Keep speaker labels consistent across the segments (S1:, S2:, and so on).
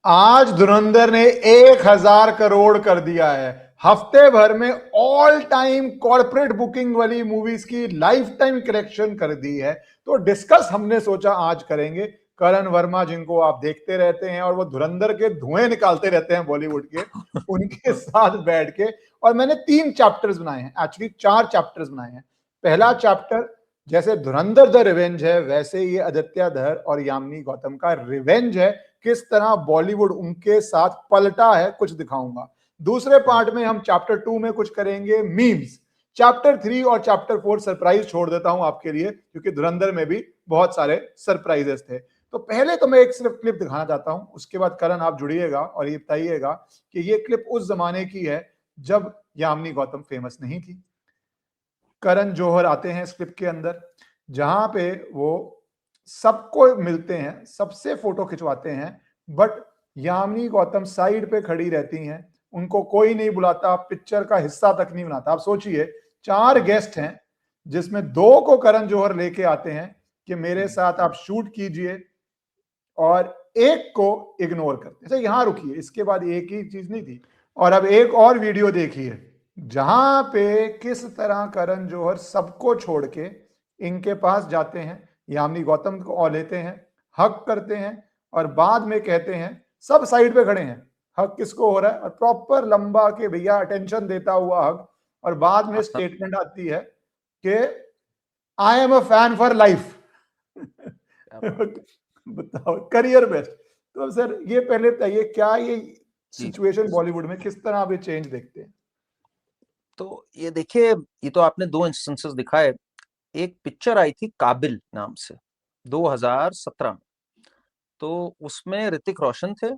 S1: आज धुरंधर ने 1,000 करोड़ कर दिया है। हफ्ते भर में ऑल टाइम कॉर्पोरेट बुकिंग वाली मूवीज की लाइफ टाइम कलेक्शन कर दी है। तो डिस्कस हमने सोचा आज करेंगे करण वर्मा, जिनको आप देखते रहते हैं और वो धुरंधर के धुएं निकालते रहते हैं बॉलीवुड के, उनके साथ बैठ के। और मैंने 3 चैप्टर्स बनाए हैं, एक्चुअली 4 चैप्टर्स बनाए हैं। पहला चैप्टर, जैसे धुरंधर द रिवेंज है, वैसे ये आदित्य धर और यामिनी गौतम का रिवेंज है। किस तरह बॉलीवुड उनके साथ पलटा है, कुछ दिखाऊंगा। दूसरे पार्ट में हम चैप्टर 2 में कुछ करेंगे मीम्स। चैप्टर 3 और चैप्टर 4 सरप्राइज छोड़ देता हूं आपके लिए, क्योंकि धुरंधर में भी बहुत सारे सरप्राइजेस थे। तो पहले तो मैं एक सिर्फ क्लिप दिखाना चाहता हूं, उसके बाद करण आप जुड़िएगा और ये बताइएगा कि ये क्लिप उस जमाने की है जब यामिनी गौतम फेमस नहीं थी। करण जौहर आते हैं इस क्लिप के अंदर, जहां पे वो सबको मिलते हैं, सबसे फोटो खिंचवाते हैं, बट यामिनी गौतम साइड पे खड़ी रहती हैं। उनको कोई नहीं बुलाता, पिक्चर का हिस्सा तक नहीं बनाता। आप सोचिए, 4 गेस्ट हैं जिसमें 2 को करण जौहर लेके आते हैं कि मेरे साथ आप शूट कीजिए, और एक को इग्नोर करते हैं। यहां रुकिए, इसके बाद एक ही चीज नहीं थी। और अब एक और वीडियो देखिए, जहां पे किस तरह करण जौहर सबको छोड़ के इनके पास जाते हैं, यामिनी गौतम को लेते हैं, हक करते हैं, और बाद में कहते हैं, सब साइड पे खड़े हैं, हक किसको हो रहा है, और प्रॉपर लंबा के भैया अटेंशन देता हुआ हक। और बाद में स्टेटमेंट आती है कि I am a fan for life. बताओ, करियर बेस्ट। तो सर ये पहले बताइए, क्या ये सिचुएशन बॉलीवुड में किस तरह आप ये चेंज देखते हैं?
S2: तो ये देखिए, ये तो आपने दो इंस्टेंसेस दिखाए। एक पिक्चर आई थी काबिल नाम से 2017 में। तो उसमें ऋतिक रोशन थे।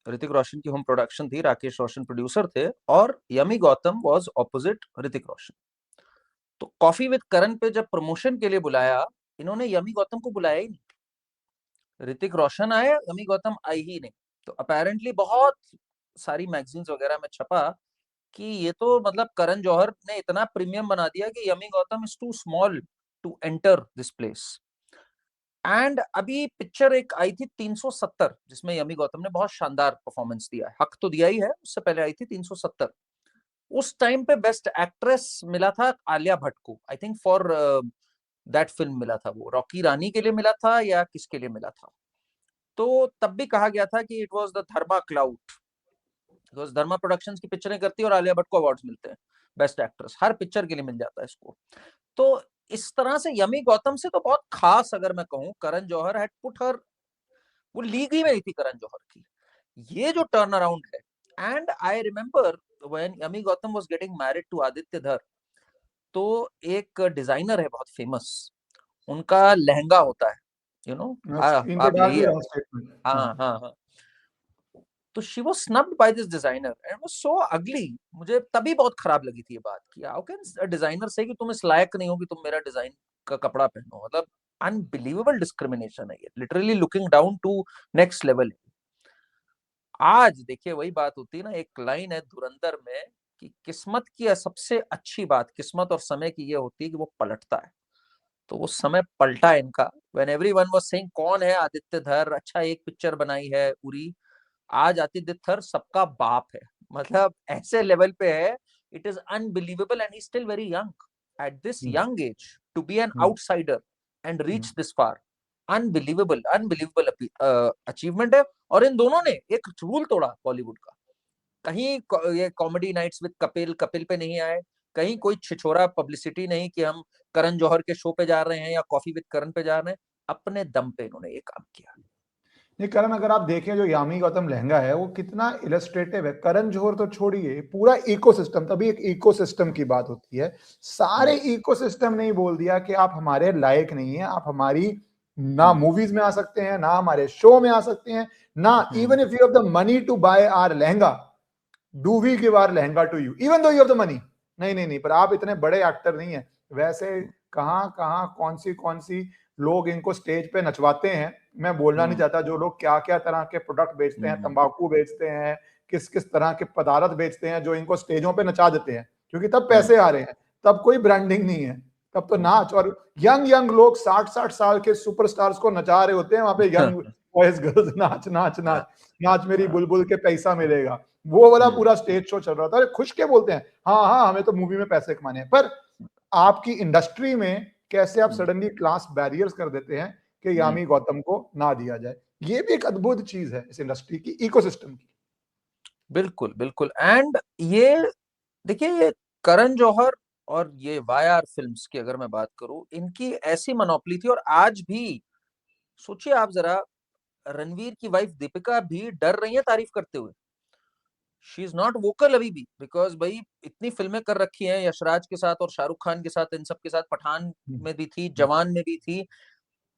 S2: ऋतिक रोशन की होम प्रोडक्शन थी, राकेश रोशन प्रोड्यूसर थे, और यमी गौतम वाज ऑपोजिट ऋतिक रोशन। तो कॉफी विद करण पे जब प्रमोशन के लिए बुलाया, इन्होंने यमी गौतम को बुलाया ही नहीं। ऋतिक रोशन आए, यमी गौतम आई ही नहीं। तो अपेरेंटली बहुत सारी मैगजीन्स वगैरह में छपा कि ये तो मतलब करण जौहर ने इतना प्रीमियम बना दिया कि Yami Gautam is too small to enter this place. And अभी पिक्चर एक आई थी 370, जिसमें यमी गौतम ने बहुत शानदार परफॉर्मेंस दिया है। हक तो दिया ही है, उससे पहले आई थी 370। उस टाइम पे बेस्ट एक्ट्रेस मिला था आलिया भट्ट को, I think for that film मिला था। वो रॉकी रानी के लिए मिला था या किसके लिए मिला था। तो तब भी कहा गया था कि it was the Dharma cloud, because Dharma productions की पिक्चरें करती है और आलिया भट्ट को अवार्ड्स मिलते हैं बेस्ट एक्ट्रेस, हर पिक्चर के लिए मिल जाता है इसको। तो इस तरह से यमी गौतम से तो बहुत खास, अगर मैं कहूं, Karan Johar had put her, वो लीग ही में नहीं थी करण जौहर की। ये जो टर्न अराउंड है, and I remember when Yami Gautam was getting married to Aditya Dhar, तो एक डिजाइनर है बहुत फेमस, उनका लहंगा होता है, यू you नो
S1: मैं स्क्रीन पे
S2: आप ले
S1: डाल
S2: ही
S1: भी रहा
S2: आए।
S1: हूँ स्टेटमेंट। हाँ।
S2: हाँ हाँ हाँ। तो she was snubbed by this designer and was so ugly. मुझे तभी बहुत खराब लगी थी ये बात कि हाउ कैन डिजाइनर से कि तुम इस लायक नहीं हो कि तुम मेरा डिजाइन का कपड़ा पहनो। मतलब अनबिलीवेबल डिस्क्रिमिनेशन है ये, literally looking down to next level. आज देखिए वही बात होती है ना, एक लाइन है धुरंधर में कि किस्मत की सबसे अच्छी बात, किस्मत और समय की ये होती है कि वो पलटता है। तो वो समय पलटा है इनका। व्हेन एवरीवन वाज सेइंग कौन है आदित्य धर, अच्छा एक पिक्चर बनाई है उरी, आज आदित्य धर सबका बाप है। मतलब ऐसे लेवल पे है, it is unbelievable and he still very young. At this young age to be an outsider and reach this far, unbelievable unbelievable achievement है। और इन दोनों ने एक रूल तोड़ा बॉलीवुड का। कहीं ये comedy nights with Kapil Kapil पे नहीं आए, कहीं कोई छिछोरा पब्लिसिटी नहीं कि हम करण जौहर के शो पे जा रहे हैं या कॉफी विद करण पे जा रहे हैं। अपने दम पे इन्होंने ये काम किया।
S1: ये करण, अगर आप देखें जो यामी गौतम लहंगा है वो कितना इलस्ट्रेटिव है। करण जौहर तो छोड़िए, पूरा इकोसिस्टम, तभी एक इकोसिस्टम की बात होती है। सारे इकोसिस्टम ने ही बोल दिया कि आप हमारे लायक नहीं है, आप हमारी ना मूवीज में आ सकते हैं, ना हमारे शो में आ सकते हैं, ना even if you have the money to buy our lehenga, do we give our lehenga to you even though you have the money. नहीं नहीं नहीं, पर आप इतने बड़े एक्टर नहीं है। वैसे कहां कहां कौन सी लोग इनको स्टेज पे नचवाते हैं। मैं बोलना नहीं चाहता जो लोग क्या क्या तरह के प्रोडक्ट बेचते हैं, तंबाकू बेचते हैं, किस किस तरह के पदार्थ बेचते हैं, जो इनको स्टेजों पे नचा देते हैं, क्योंकि तब पैसे आ रहे हैं, तब कोई ब्रांडिंग नहीं है, तब तो नाच। और यंग यंग लोग 60-60 साल के सुपरस्टार्स को नचा रहे होते हैं वहां पे, यंग बॉयज गर्ल्स नाच नाच नाच, नाच मेरी बुलबुल के पैसा मिलेगा, वो वाला पूरा स्टेज शो चल रहा था। अरे खुश के बोलते हैं, हाँ हाँ हमें तो मूवी में पैसे कमाने हैं, पर आपकी इंडस्ट्री में कैसे आप सडनली क्लास बैरियर्स कर देते हैं कि यामी गौतम को ना दिया जाए। ये भी एक अद्भुत चीज है इस इंडस्ट्री की, इकोसिस्टम की।
S2: बिल्कुल बिल्कुल। एंड ये देखिए, ये करण जौहर और ये वाई-आर फिल्म्स की अगर मैं बात करूं, इनकी ऐसी मोनोपोली थी। और आज भी सोचिए आप जरा, रणवीर की वाइफ दीपिका भी डर रही है तारीफ करते हुए। शी इज नॉट वोकल अभी भी, बिकॉज भाई इतनी फिल्में कर रखी हैं यशराज के साथ और शाहरुख खान के साथ, इन सब के साथ, पठान में भी थी, जवान में भी थी।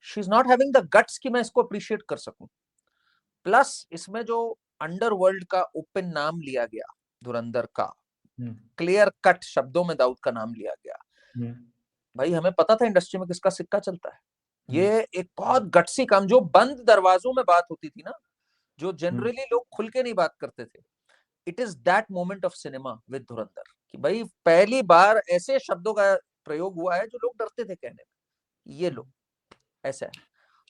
S2: She is not having the guts कि मैं इसको अप्रिशिएट कर सकूं। प्लस इसमें जो अंडरवर्ल्ड का ओपन नाम लिया गया धुरंधर का, क्लियर कट शब्दों में दाऊद का नाम लिया गया, भाई हमें पता था इंडस्ट्री में किसका सिक्का चलता है। ये एक बहुत गट्सी काम, जो बंद दरवाजों में बात होती थी ना, जो जनरली लोग खुल के नहीं बात करते थे, it is that moment of cinema with धुरंधर, कि भाई पहली बार ऐसे शब्दों का प्रयोग हुआ है जो लोग डरते थे कहने में। ये लो, ऐसा है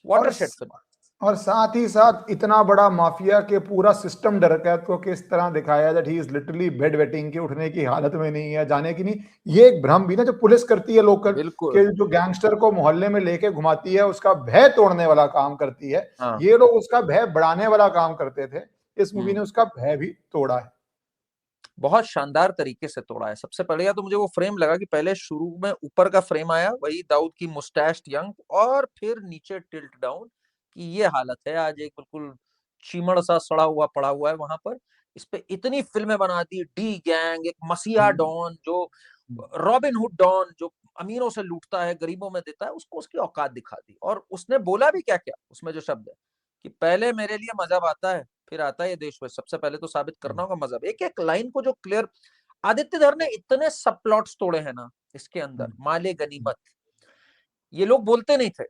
S2: वाटरशेड फिल्म।
S1: और साथ ही साथ इतना बड़ा माफिया के पूरा सिस्टम डकैत को किस तरह दिखाया that he is literally bed wetting के, उठने की हालत में नहीं है, जाने की नहीं। ये एक भ्रम भी ना जो पुलिस करती है लोकल, के जो गैंगस्टर को मोहल्ले में लेके घुमाती है, उसका भय तोड़ने वाला काम करती है। ये लोग उसका भय बढ़ाने वाला काम करते थे, इस मूवी ने उसका भय भी तोड़ा है,
S2: बहुत शानदार तरीके से तोड़ा है। सबसे पहले या तो मुझे वो फ्रेम लगा कि पहले शुरू में ऊपर का फ्रेम आया, वही दाऊद की मुस्टैश्ड यंग, और फिर नीचे टिल्ट डाउन, कि ये हालत है आज, एक बिल्कुल चीमड़ सा सड़ा हुआ पड़ा हुआ है वहां पर। इस पे इतनी फिल्में बना दी, डी गैंग, एक मसीहा डॉन, जो रॉबिन हुड डॉन, जो अमीरों से लूटता है गरीबों में देता है, उसको उसकी औकात दिखा दी। और उसने बोला भी क्या क्या उसमें, जो शब्द है कि पहले मेरे लिए मजहब आता है, फिर आता है ये देश में, सबसे पहले तो साबित करना होगा मजहब। एक एक लाइन को जो क्लियर, आदित्य धर ने इतने सब प्लॉट्स तोड़े हैं ना इसके अंदर, माले गनीमत, ये लोग बोलते नहीं थे।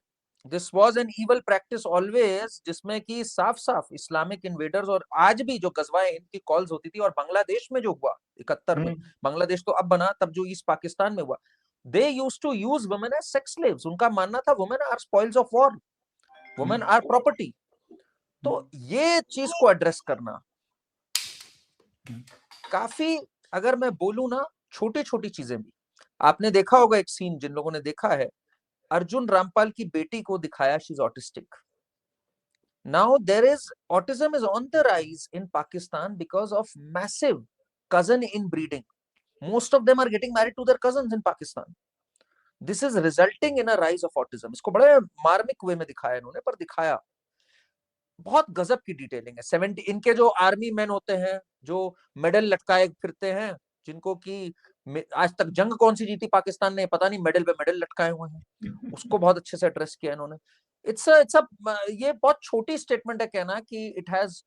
S2: This was an evil practice always, जिसमें कि साफ साफ इस्लामिक इन्वेडर्स, और आज भी जो गजवाए इनकी कॉल्स होती थी। और बांग्लादेश में जो हुआ 71 में, बांग्लादेश तो अब बना, तब जो ईस्ट पाकिस्तान में हुआ, they used to use women as sex slaves. उनका मानना था women are spoils of war, women are property. तो ये चीज को एड्रेस करना काफी, अगर मैं बोलूं ना, छोटी छोटी चीजें भी। आपने देखा होगा एक सीन, जिन लोगों ने देखा है, अर्जुन रामपाल की बेटी को दिखाया, she is autistic. Now there is autism is on the rise in Pakistan because of massive cousin inbreeding. Most of them are getting married to their cousins in Pakistan. This is resulting in a rise of autism. इसको बड़े मार्मिक वे में दिखाया इन्होंने, पर दिखाया बहुत गजब की डिटेलिंग है। 70 इनके जो आर्मी मैन होते हैं, जो मेडल लटकाए फिरते हैं, जिनको कि आज तक जंग कौन सी जीती पाकिस्तान ने पता नहीं, मेडल पे मेडल लटकाए हुए हैं, उसको बहुत अच्छे से एड्रेस किया इन्होंने। इट्स ये बहुत छोटी स्टेटमेंट है कहना कि it has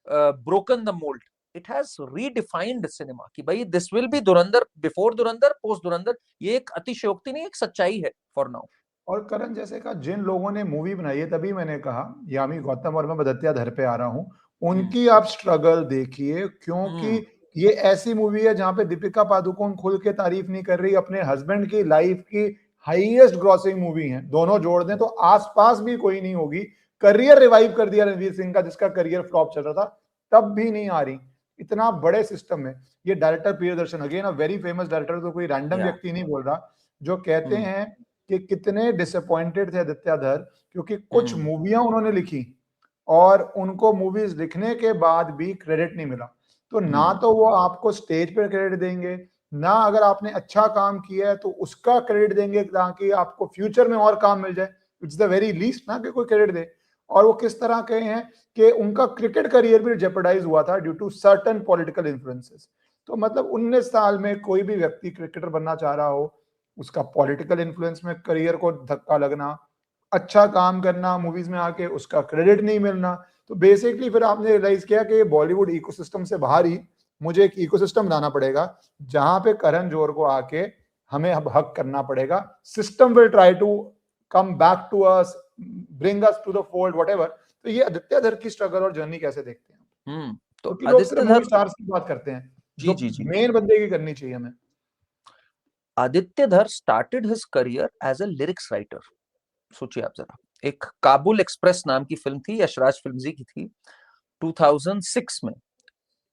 S2: broken the mould, it has redefined cinema, कि भाई this will be Dhurandhar, before Dhurandhar, post धुरंधर। ये एक अतिशयोक्ति नहीं, एक सच्चाई है फॉर नाउ।
S1: और करण जैसे का जिन लोगों ने मूवी बनाई है, तभी मैंने कहा यामी गौतम और मैं बदत्या धर पे आ रहा हूं, उनकी आप स्ट्रगल देखिए, क्योंकि ये ऐसी मूवी है जहां पे दीपिका पादुकोण खुल के तारीफ नहीं कर रही, अपने हस्बैंड की लाइफ की हाईएस्ट ग्रॉसिंग मूवी है, दोनों जोड़ दें तो आसपास भी कोई नहीं होगी। करियर रिवाइव कर दिया रणवीर सिंह का, जिसका करियर फ्लॉप चल रहा था, तब भी नहीं आ रही। इतना बड़े सिस्टम में ये director Priyadarshan, again a very famous director, तो कोई रैंडम व्यक्ति नहीं बोल रहा, जो कहते हैं कि कितने डिसअपॉइंटेड थे आदित्य धर, क्योंकि कुछ मूवियां उन्होंने लिखी और उनको मूवीज लिखने के बाद भी क्रेडिट नहीं मिला। तो ना तो वो आपको स्टेज पर क्रेडिट देंगे, ना अगर आपने अच्छा काम किया है तो उसका क्रेडिट देंगे ताकि आपको फ्यूचर में और काम मिल जाए। इट्स द वेरी लीस्ट ना कि कोई क्रेडिट दे। और वो किस तरह के हैं कि उनका क्रिकेट करियर भी जेपरडाइज हुआ था due to certain political influences. तो मतलब 19 साल में कोई भी व्यक्ति क्रिकेटर बनना चाह रहा हो, उसका पॉलिटिकल इन्फ्लुएंस में करियर को धक्का लगना, अच्छा काम करना मूवीज में आके उसका क्रेडिट नहीं मिलना, तो बेसिकली फिर आपने रियलाइज किया कि बॉलीवुड इकोसिस्टम से बाहर ही मुझे एक इकोसिस्टम बनाना पड़ेगा जहां पे करण जौहर को आके हमें अब हक करना पड़ेगा। System will try to come back to us, bring us to the fold, whatever. तो ये आदित्य धर की स्ट्रगल और जर्नी कैसे देखते हैं?
S2: तो
S1: क्योंकि लोग सिर्फ मूवी स्टार्स की बात करते हैं, जो मेन बंदे की करनी चाहिए हमें।
S2: Aditya Dhar started his career as a lyrics writer. सोचिए आप जरा, एक काबुल एक्सप्रेस नाम की फिल्म थी, यशराज फिल्मजी की थी, 2006 में।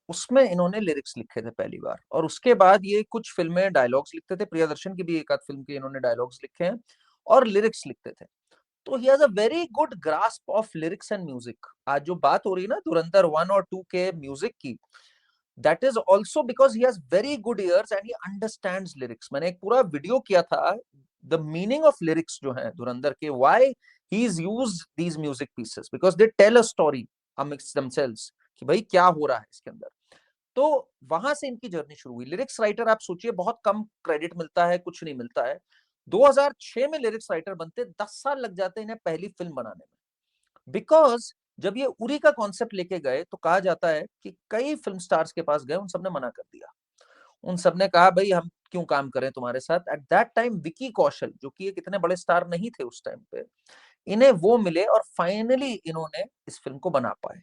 S2: उसमें इन्होंने लिरिक्स लिखे थे पहली बार, और उसके बाद ये कुछ फिल्में डायलॉग्स लिखते थे, प्रियदर्शन की भी एक आध फिल्म के इन्होंने डायलॉग्स लिखे हैं और लिरिक्स लिखते थे। तो he has a very good grasp of lyrics and music. आज जो बात हो रही है ना धुरंधर 1 और 2 के म्यूजिक की, that is also because he has very good years and he understands lyrics. मैंने एक पूरा वीडियो किया था, द मीनिंग ऑफ लिरिक्स जो है धुरंधर के, why he is used these music pieces, because they tell a story amongst themselves कि भाई क्या हो रहा है इसके अंदर। तो वहां से इनकी जर्नी शुरू हुई। लिरिक्स राइटर आप सोचिए, बहुत कम क्रेडिट मिलता है, कुछ नहीं मिलता है। 2006 में लिरिक्स राइटर बनते, 10 साल लग जाते हैं इन्हें पहली फिल्म बनाने में। बिकॉज जब ये उरी का कॉन्सेप्ट लेके गए तो कहा जाता है कि कई फिल्म स्टार्स के पास गए, उन सबने मना कर दिया। उन सबने कहा भाई हम क्यों काम करें तुम्हारे साथ। At that time Vicky Kaushal, जो कि एक इतने बड़े स्टार नहीं थे उस टाइम पे, इन्हें वो मिले और फाइनली इन्होंने इस फिल्म को बना पाए।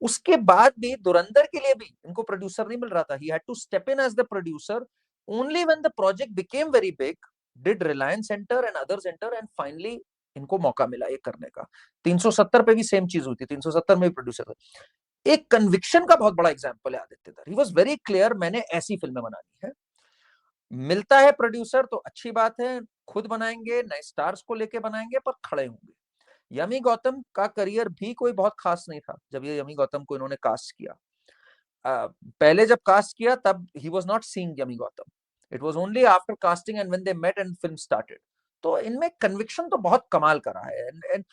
S2: उसके बाद भी धुरंधर के लिए भी इनको प्रोड्यूसर नहीं मिल रहा था। He had to step in as the producer only when the project became very big, did Reliance enter and others enter, and finally इनको मौका मिला ये करने का। 370 पे भी सेम चीज हुई थी, 370 में भी प्रोड्यूसर था। एक कन्विक्शन का बहुत बड़ा एग्जांपल है आदित्य धर। ही वाज वेरी क्लियर, मैंने ऐसी फिल्में बनानी है। मिलता है प्रोड्यूसर तो अच्छी बात है, खुद बनाएंगे, नए स्टार्स को लेके बनाएंगे, पर खड़े होंगे। यमी गौतम का करियर भी कोई बहुत खास नहीं था जब ये यमी गौतम को इन्होंने कास्ट किया। पहले जब कास्ट किया तब he was not seeing Yami Gautam, it was only after casting and when they met and film started. तो इनमें कन्विक्शन तो बहुत कमाल का रहा है, एंड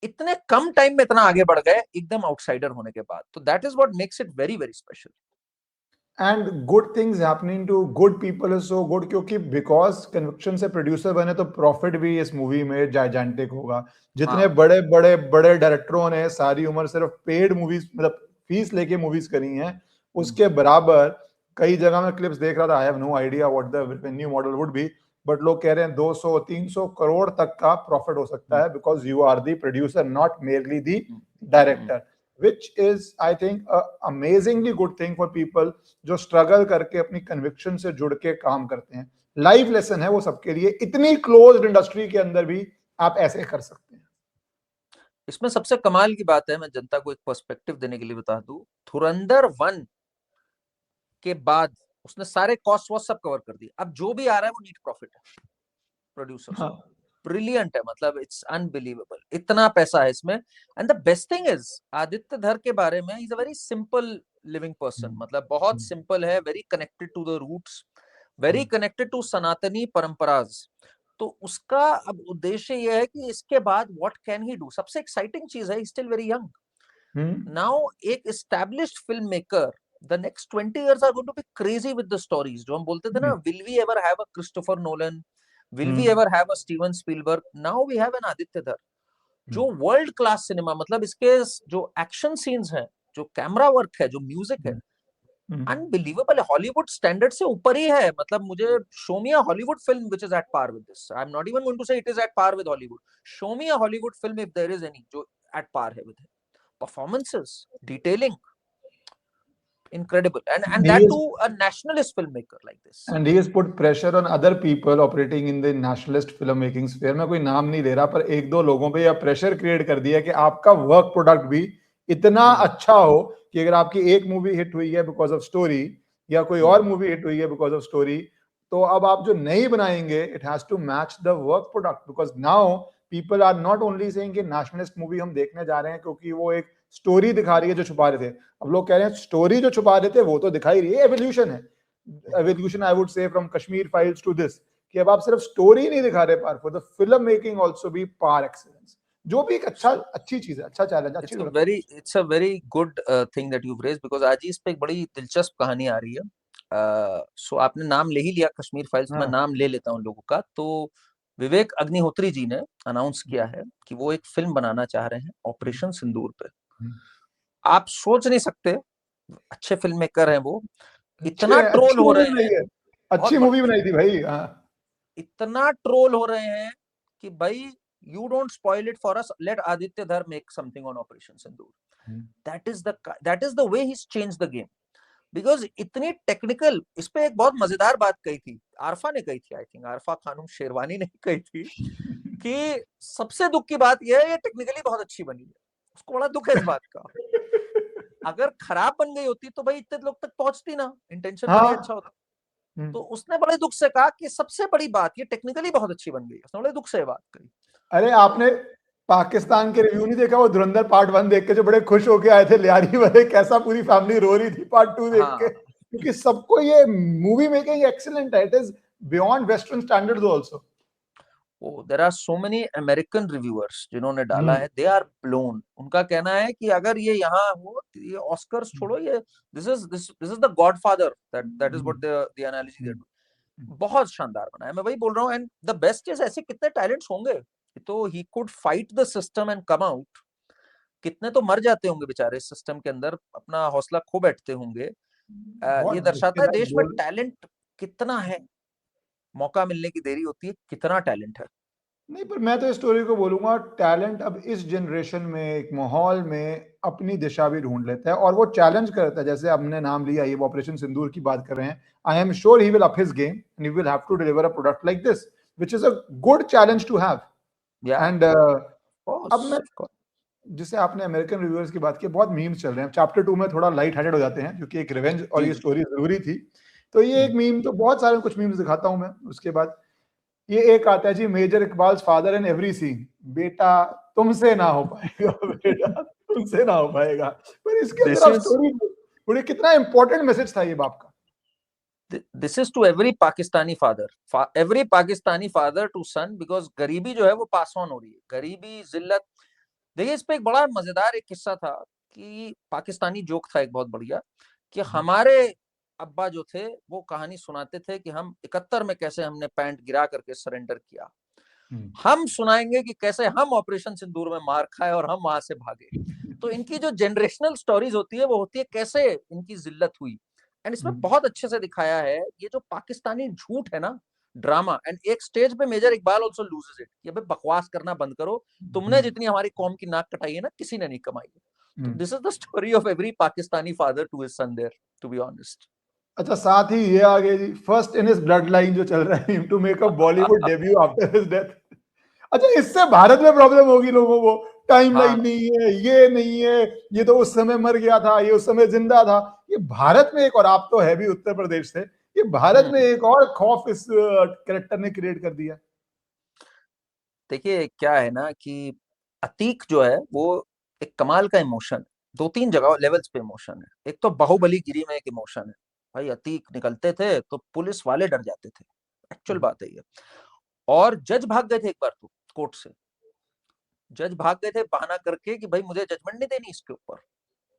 S2: इतने कम टाइम में इतना आगे बढ़ गए एकदम आउटसाइडर होने के बाद। तो that is what makes it very very special.
S1: And good things happening to good people is so good, क्योंकि बिकॉज कन्विक्शन से प्रोड्यूसर बने तो प्रॉफिट भी इस मूवी में जायजेंटिक होगा। जितने
S2: हाँ,
S1: बड़े बड़े बड़े डायरेक्टरों ने सारी उम्र सिर्फ पेड मूवीज, मतलब फीस लेके मूवीज करी हैं, उसके बराबर कई जगह में क्लिप्स देख रहा था। I have no idea what the revenue model would be, but लोग कह रहे हैं 200-300 करोड़ तक का प्रॉफिट हो सकता है, because you are the producer, not merely the director, which is I think a amazingly good thing for people जो स्ट्रगल करके अपनी कन्विक्शन से जुड़ के काम करते हैं। लाइफ लेसन है वो सबके लिए, इतनी क्लोज्ड इंडस्ट्री के अंदर भी आप ऐसे कर सकते हैं।
S2: इसमें सबसे कमाल की बात है, मैं जनता को एक पर्सपेक्टिव देने के लिए बता दूं, धुरंधर 1 के बाद उसने सारे कॉस्ट वॉस्ट सब कवर कर दिए। अब जो भी आ रहा है वो नीट प्रॉफिट है प्रोड्यूसर्स
S1: हाँ,
S2: को। ब्रिलियंट है, मतलब इट्स अनबिलीवेबल, इतना पैसा है इसमें। And the best thing is Aditya Dhar के बारे में, is a very simple living person, मतलब बहुत सिंपल है, very connected to the roots, very connected to सनातनी परंपराज। तो उसका अब उद्देश्य यह है कि इसके बाद व्हाट कैन ही डू। सबसे एक्साइटिंग चीज है, स्टिल वेरी यंग नाउ, एक established film maker. The next 20 years are going to be crazy with the stories। जो हम बोलते थे ना, will we ever have a Christopher Nolan, will we ever have a Steven Spielberg, now we have an Aditya Dhar, जो world class cinema, मतलब इसके जो action scenes हैं, जो कैमरा वर्क है, जो म्यूजिक है, अनबिलीवेबल है। हॉलीवुड स्टैंडर्ड से ऊपर ही है। मतलब मुझे show me a Hollywood film which is at par with this. I am not even going to say it is at par with Hollywood. Show me a Hollywood film if there is any जो at par है with performances, detailing, incredible, and
S1: he
S2: that
S1: is
S2: too a nationalist filmmaker like this।
S1: and he has put pressure on other people operating in the nationalist filmmaking sphere। मैं कोई नाम नहीं ले रहा, पर एक दो लोगों पे यह प्रेशर क्रिएट कर दिया कि आपका वर्क प्रोडक्ट भी इतना अच्छा हो कि अगर आपकी एक मूवी हिट हुई है बिकॉज ऑफ स्टोरी, या कोई और मूवी हिट हुई है बिकॉज ऑफ स्टोरी, तो अब आप जो नहीं बनाएंगे, it has to match the work product, because now people are not only saying कि नेशनलिस्ट मूवी हम देखने जा रहे हैं क्योंकि वो एक स्टोरी दिखा रही है जो छुपा रहे थे। अब लोग कह रहे हैं स्टोरी जो छुपा रहे थे वो तो दिखाई रही है, एवोल्यूशन है। Evolution I would say from Kashmir files to this, कि अब आप सिर्फ स्टोरी नहीं दिखा रहे par, for the film making also be par excellence, जो भी एक अच्छी चीज है, अच्छा चैलेंज, अच्छी जरूरत है।
S2: It's a very good thing that you raised, because आज ही इस पे एक बड़ी दिलचस्प कहानी आ रही है। सो आपने नाम ले ही लिया कश्मीर फाइल्स, मैं
S1: हाँ,
S2: नाम ले लेता हूँ लोगों का। तो विवेक अग्निहोत्री जी ने अनाउंस किया है कि वो एक फिल्म बनाना चाह रहे हैं ऑपरेशन सिंदूर पे। आप सोच नहीं सकते, अच्छे फिल्म मेकर हैं वो,
S1: अच्छे
S2: इतना ट्रोल
S1: अच्छी
S2: हो
S1: मूवी
S2: रहे
S1: बनाई
S2: हैं,
S1: है,
S2: बहुत
S1: अच्छी मूवी
S2: बढ़िया,
S1: बनाई थी भाई। हाँ,
S2: इतना ट्रोल हो रहे हैं कि भाई you don't spoil it for us, let Aditya Dhar make something on operation Sindoor. That is the way he change the game. Because इतनी टेक्निकल, इस पे एक बहुत मजेदार बात कही थी, आरफा ने कही थी, आई थिंक आरफा खानूम शेरवानी ने कही थी कि सबसे दुख की बात यह है ये टेक्निकली बहुत अच्छी बनी है, उसको बड़ा दुख है इस बात का। अगर खराब बन गई होती तो भाई इतने लोग तक पहुंचती ना, इंटेंशन बड़ा ही अच्छा
S1: हाँ।
S2: होता। तो उसने बड़े दुख से कहा कि सबसे बड़ी बात ये टेक्निकली बहुत अच्छी बन गई, उसने बड़े दुख से बात कही।
S1: अरे आपने पाकिस्तान के रिव्यू नहीं देखा वो धुरंधर पार्ट 1 देख के, जो बड़े खुश होके आए थे लियारी वाले, कैसा पूरी फैमिली रो रही थी पार्ट 2 देख के,
S2: हाँ,
S1: क्योंकि सबको ये मूवी मेकिंग एक्सीलेंट है, it is beyond western standards also.
S2: There are so many American reviewers जिन्होंने डाला है, दे आर ब्लोन। उनका कहना है कि अगर ये यहाँ हो, ये ऑस्कर्स छोड़ो, ये this is the godfather, that is what the analogy they do. बहुत शानदार बना है, मैं वही बोल रहा हूँ। एंड द बेस्ट इज ऐसे कितने टैलेंट्स होंगे, तो he could fight the system and come out. कितने तो मर जाते होंगे बेचारे इस सिस्टम के अंदर, अपना हौसला खो बैठते होंगे। ये
S1: बहुत
S2: दर्शाता है
S1: मुश्किल है
S2: देश में
S1: बोल।
S2: टैलेंट कितना है, मौका मिलने की देरी होती है, कितना टैलेंट है।
S1: नहीं, पर मैं तो इस स्टोरी को बोलूंगा, टैलेंट अब इस जनरेशन में एक माहौल में अपनी दिशा भी ढूंढ लेता है और वो चैलेंज करता है। जैसे हमने नाम लिया, ये ऑपरेशन सिंदूर की बात कर रहे हैं, I am sure he will up his game and he will have to deliver a product like this, which is a good challenge to have.
S2: Yeah
S1: and अब मैं,
S2: ऑफ कोर्स।
S1: जिसे आपने अमेरिकन रिव्यूअर्स की बात की, बहुत memes चल रहे हैं चैप्टर 2 में, थोड़ा लाइट हार्टेड हो जाते हैं क्योंकि एक रिवेंज और
S2: जी
S1: ये
S2: जी।
S1: स्टोरी जरूरी थी। तो ये एक मीम, तो बहुत सारे कुछ मीम्स दिखाता हूं मैं उसके बाद। ये एक आता है जी, major Iqbal father in every scene, बेटा तुमसे ना हो पाएगा, बेटा तुमसे ना हो पाएगा। पर इसके अंदर
S2: दिस
S1: आप
S2: इज
S1: स्टोरी बड़ी, कितना इंपॉर्टेंट मैसेज था ये बाप का।
S2: This is to every Pakistani father, every Pakistani father to son, because गरीबी जो है वो पास ऑन हो रही है, गरीबी जिल्लत। देखिए इस पे एक बड़ा मजेदार एक किस्सा था, कि पाकिस्तानी जोक था एक बहुत बढ़िया, कि हमारे अब्बा जो थे वो कहानी सुनाते थे कि हम 71 में कैसे हमने पैंट गिरा करके सरेंडर किया। हम सुनाएंगे कि कैसे हम ऑपरेशन सिंदूर में मार खाए और हम वहां से भागे। तो इनकी जो जनरेशनल स्टोरीज होती है वो होती है कैसे इनकी जिल्लत हुई। एंड इसमें बहुत अच्छे से दिखाया है ये जो पाकिस्तानी झूठ है ना, ड्रामा। एंड एक स्टेज पे major Iqbal also loses it, कि अबे बकवास करना बंद करो, तुमने जितनी हमारी कौम की नाक कटाई है ना, किसी ने नहीं कमाई है। तो this is the story of every Pakistani father to his son there, to be honest.
S1: अच्छा, साथ ही ये आ गया जी, first in his blood line जो चल रहा है to make a Bollywood debut after his death. अच्छा, इससे भारत में प्रॉब्लम होगी लोगों को, टाइमलाइन
S2: हाँ।
S1: नहीं है, ये नहीं है, ये तो उस समय मर गया था, ये उस समय जिंदा था। ये भारत में एक, और आप तो है भी उत्तर प्रदेश से, ये भारत में एक और खौफ इस कैरेक्टर ने क्रिएट कर दिया।
S2: देखिए क्या है ना कि अतीक जो है वो एक कमाल का इमोशन है, दो तीन जगह लेवल्स पे इमोशन है। एक तो बाहुबली गिरी में एक इमोशन है, भाई अतीक निकलते थे तो पुलिस वाले डर जाते थे, एक्चुअल बात है ये। और जज भाग गए थे एक बार तो कोर्ट से, जज भाग गए थे बहाना करके कि भाई मुझे जजमेंट नहीं देनी इसके ऊपर।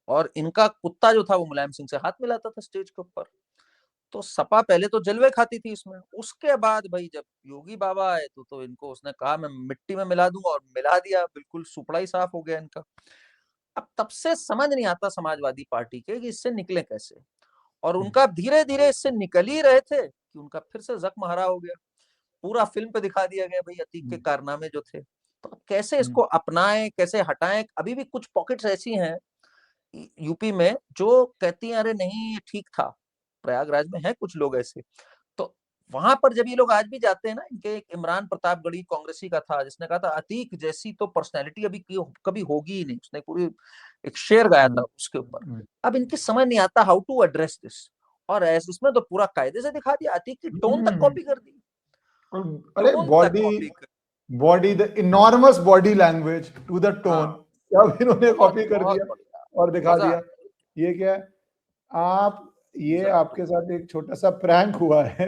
S2: और इनका कुत्ता जो था वो मुलायम सिंह से हाथ मिलाता था स्टेज के ऊपर। तो सपा पहले तो जलवे खाती थी इसमें, उसके बाद भाई जब योगी बाबा आए तो इनको उसने कहा मैं मिट्टी में मिला दूंगा, और मिला दिया, बिल्कुल सुपड़ा ही साफ हो गया इनका। अब तब से समझ नहीं आता समाजवादी पार्टी के कि इससे निकले कैसे। और उनका धीरे धीरे इससे निकल ही रहे थे कि उनका फिर से जख्म हरा हो गया। पूरा फिल्म पे दिखा दिया गया भाई अतीक के कारनामे जो थे। तो अब कैसे इसको अपनाएं, कैसे हटाएं। अभी भी कुछ पॉकेट्स ऐसी हैं यूपी में जो कहती हैं अरे नहीं ये ठीक था, प्रयागराज में है कुछ लोग ऐसे। तो वहां पर जब ये लोग आज भी जाते हैं ना, इनके एक इमरान प्रतापगढ़ी कांग्रेसी का था जिसने कहा था अतीक जैसी तो पर्सनैलिटी अभी कभी होगी ही नहीं, उसने पूरी एक शेर गाया था उसके ऊपर। अब इनकी समझ नहीं आता हाउ टू एड्रेस दिस। और ऐसे इसमें तो पूरा कायदे से दिखा दिया, अतीक की टोन तक कॉपी कर दी,
S1: अरे
S2: टोन तक
S1: बॉडी,
S2: कॉपी कर।
S1: Body, the enormous body language to the tone,
S2: हाँ,
S1: सब इन्होंने
S2: बहुत
S1: कॉपी कर
S2: बहुत
S1: दिया
S2: बढ़िया,
S1: और दिखा
S2: मजा।
S1: दिया। ये क्या है आप, ये
S2: एग्जैक्टली।
S1: आपके साथ एक छोटा सा प्रैंक हुआ है,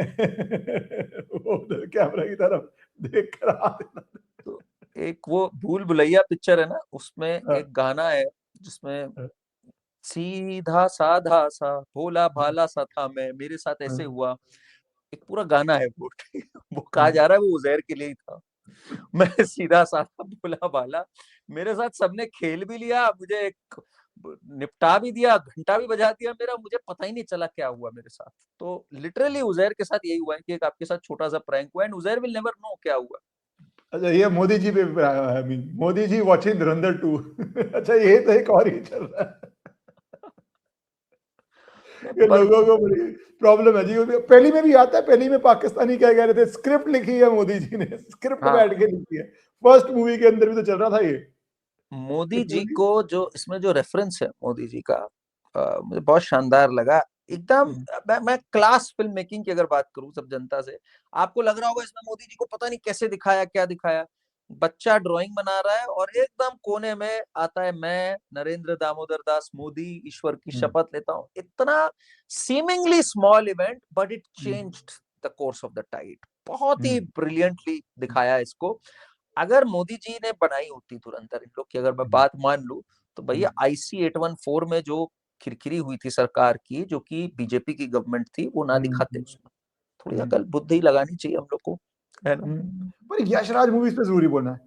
S1: वो उधर कैमरा की तरफ देख कर आ देना।
S2: तो एक वो भूल भुलैया पिक्चर है ना, उसमें
S1: हाँ,
S2: एक गाना है जिसमें
S1: हाँ,
S2: सीधा साधा सा भोला
S1: हाँ,
S2: भाला सा था मैं, मेरे साथ
S1: हाँ,
S2: ऐसे हुआ। एक पूरा गाना है वो। वो कहा
S1: हाँ,
S2: जा रहा है वो उजैर के लिए ही था। मैं सीधा साधा भोला भाला, मेरे साथ सबने खेल भी लिया, मुझे एक निपटा भी दिया, घंटा भी बजा दिया मेरा, मुझे पता ही नहीं चला क्या हुआ मेरे साथ। तो लिटरली उजैर के साथ यही हुआ है कि एक आपके साथ छोटा सा प्रैंक हुआ, and Uzair will never know क्या हुआ।
S1: अच्छा, ये मोदी जी पे भी आया है मीम, मोदी जी वॉचिंग धुरंधर 2। अच्छा, ये तो एक और ही चल रहा है। ये
S2: पर
S1: लोगों को बड़ी प्रॉब्लम है जी। पहली में भी आता है, पहली में पाकिस्तानी क्या कह रहे थे, स्क्रिप्ट लिखी है मोदी जी ने, स्क्रिप्ट
S2: हाँ,
S1: बैठ के लिखी है। फर्स्ट मूवी के अंदर भी तो चल रहा था ये
S2: मोदी जी
S1: पूरी।
S2: को जो इसमें जो रेफरेंस है मोदी जी का, मुझे बहुत शानदार लगा एकदम। मैं क्लास फिल्म मेकिंग की अगर बात करूं सब जनता से, आपको लग रहा होगा इसमें मोदी जी को पता नहीं कैसे दिखाया, क्या दिखाया। बच्चा ड्राइंग बना रहा है और एकदम कोने में आता है, मैं नरेंद्र दामोदर दास मोदी ईश्वर की शपथ लेता हूं। इतना seemingly small event but it changed the course of the tide. बहुत ही ब्रिलियंटली दिखाया इसको। अगर मोदी जी ने बनाई होती धुरंधर इन लोग की, अगर मैं बात मान लूं, तो भैया IC 814 में जो खिरखिरी हुई थी सरकार की, जो कि बीजेपी की गवर्नमेंट थी, वो ना दिखाते उसमें। थोड़ी अकल बुद्धि लगानी चाहिए हम लोग को, है ना।
S1: पर यशराज मूवीज पे जरूरी बोलना है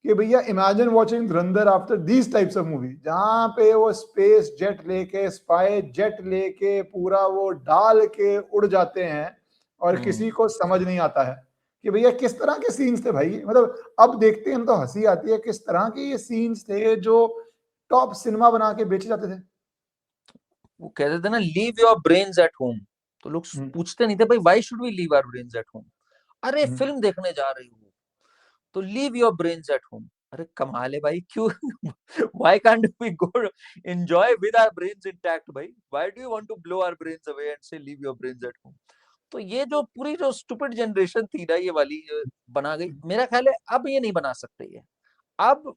S1: कि भैया imagine watching Dhurandhar after these types of movie, जहां पे वो स्पेस जेट लेके, स्पाई जेट लेके पूरा वो डाल के उड़ जाते हैं और किसी को समझ नहीं आता है कि भैया किस तरह के सीन्स थे भाई। मतलब अब देखते हैं तो हंसी आती है, किस तरह के ये सीन्स थे जो टॉप सिनेमा बना के बेचे जाते थे।
S2: वो कहते थे ना, leave your brains at home. तो लोग पूछते नहीं थे भाई, why should we leave our brains at home. अरे फिल्म देखने जा रही हो तो leave your brains at home. अरे कमाल है भाई, क्यों why can't we go enjoy with our brains intact भाई, why do you want to blow our brains away and say leave your brains at home. तो ये जो पूरी जो स्टूपिड जनरेशन थी ना ये वाली, बना गई। मेरा ख्याल है अब ये नहीं बना सकते ये। अब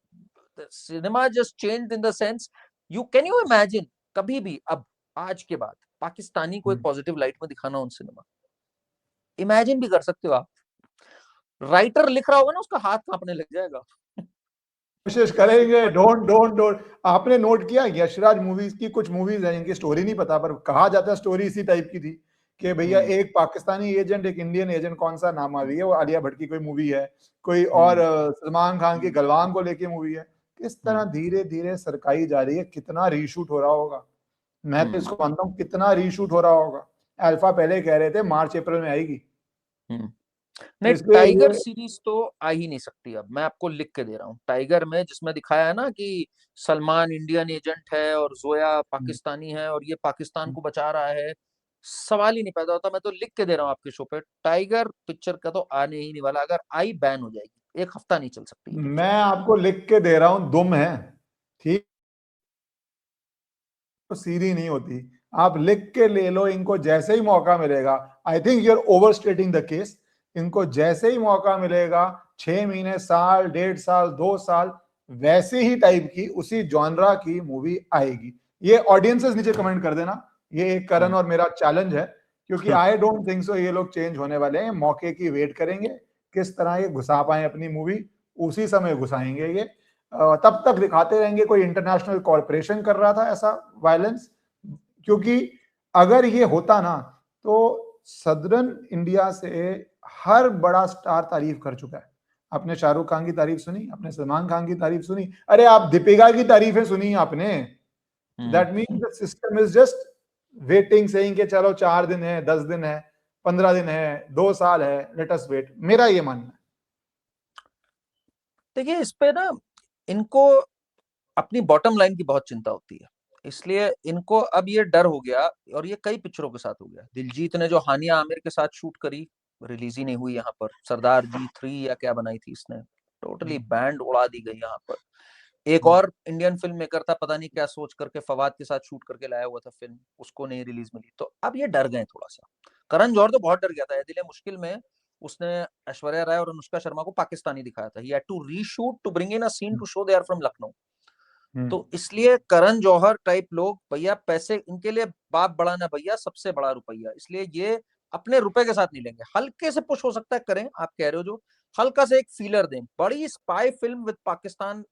S2: cinema just changed in the sense, you imagine कभी भी अब आज के बाद पाकिस्तानी को एक पॉजिटिव लाइट में दिखाना उन सिनेमा, इमेजिन भी कर सकते हो आप। राइटर लिख रहा होगा ना, उसका हाथ कांपने लग जाएगा।
S1: कोशिश करेंगे। Don't don't don't. आपने नोट किया यशराज मूवीज की, कुछ मूवीज हैं जिनकी स्टोरी नहीं पता, पर कहा जाता है स्टोरी इसी टाइप की थी कि भैया एक पाकिस्तानी एजेंट, एक इंडियन एजेंट, कौन सा नाम आ रही है वो, आलिया भट्ट की कोई मूवी है, कोई और सलमान खान की गलवान को लेके मूवी है। किस तरह धीरे धीरे सरकाई जा रही है। कितना रीशूट हो रहा होगा, मैं तो इसको मानता हूँ, कितना रीशूट हो रहा होगा। अल्फा पहले कह रहे थे मार्च अप्रैल में आएगी। तो
S2: नहीं,
S1: इसलिए
S2: टाइगर
S1: ये
S2: सीरीज तो आ ही नहीं सकती। अब मैं आपको लिख के दे रहा हूँ, टाइगर में जिसमें दिखाया है ना कि सलमान इंडियन एजेंट है और जोया पाकिस्तानी है और ये पाकिस्तान को बचा रहा है, सवाल ही नहीं पैदा होता। मैं तो लिख के दे रहा हूँ आपके शो पे, टाइगर पिक्चर का तो आने ही नहीं वाला। अगर आई बैन हो जाएगी, एक हफ्ता नहीं चल सकती ये पिक्चर।
S1: मैं आपको लिख के दे रहा हूं, दुम है ठीक, तो सीधी नहीं होती। आप लिख के ले लो, इनको जैसे ही मौका मिलेगा, I think you are over stating the case. इनको जैसे ही मौका मिलेगा, 6 महीने, साल, 1.5 साल, 2 साल, वैसे ही टाइप की, उसी जॉनरा की मूवी आएगी। ये ऑडियंसेस नीचे कमेंट कर देना, ये एक करण और मेरा चैलेंज है, क्योंकि आई डोंट थिंक सो ये लोग चेंज होने वाले हैं। मौके की वेट करेंगे, किस तरह ये घुसा पाए अपनी मूवी, उसी समय घुसाएंगे ये। तब तक दिखाते रहेंगे कोई इंटरनेशनल कॉरपोरेशन कर रहा था ऐसा वायलेंस। क्योंकि अगर ये होता ना, तो सदर्न इंडिया से हर बड़ा स्टार तारीफ कर चुका है। आपने शाहरुख खान की तारीफ सुनी, आपने सलमान खान की तारीफ सुनी, अरे आप दीपिका की तारीफें सुनी आपने। That means the system is just waiting, saying कि चलो 4 दिन है, 10 दिन है, 15 दिन है, 2 साल है, लेट अस वेट। मेरा ये मानना है।
S2: देखिए इस पे ना, इनको अपनी बॉटम लाइन की बहुत चिंता होती है, इसलिए इनको अब ये डर हो गया। और ये कई पिक्चरों के साथ हो गया। दिलजीत ने जो हानिया आमिर के साथ शूट करी, रिलीज ही नहीं हुई यहाँ पर। सरदार जी 3 या क्या बनाई थी इसने, टोटली बैंड उड़ा दी गई यहाँ पर। एक और इंडियन फिल्म मेकर था, पता नहीं क्या सोच करके फवाद के साथ शूट करके लाया हुआ था फिल्म, उसको नहीं रिलीज मिली। तो अब ये डर गए थोड़ा सा। करण जौहर तो बहुत डर गया था। ये दिल मुश्किल में उसने ऐश्वर्या राय और अनुष्का शर्मा को पाकिस्तानी दिखाया था। He had to reshoot to bring in a scene to show they are from Lucknow. तो इसलिए करण जौहर टाइप लोग, भैया पैसे इनके लिए बाप बड़ा ना भैया, सबसे बड़ा रुपया, इसलिए ये अपने रुपए के साथ नहीं लेंगे। हल्के से पुश हो सकता है करें, आप कह रहे हो जो, हल्का से एक फीलर दें। बड़ी spy film with Pakistan,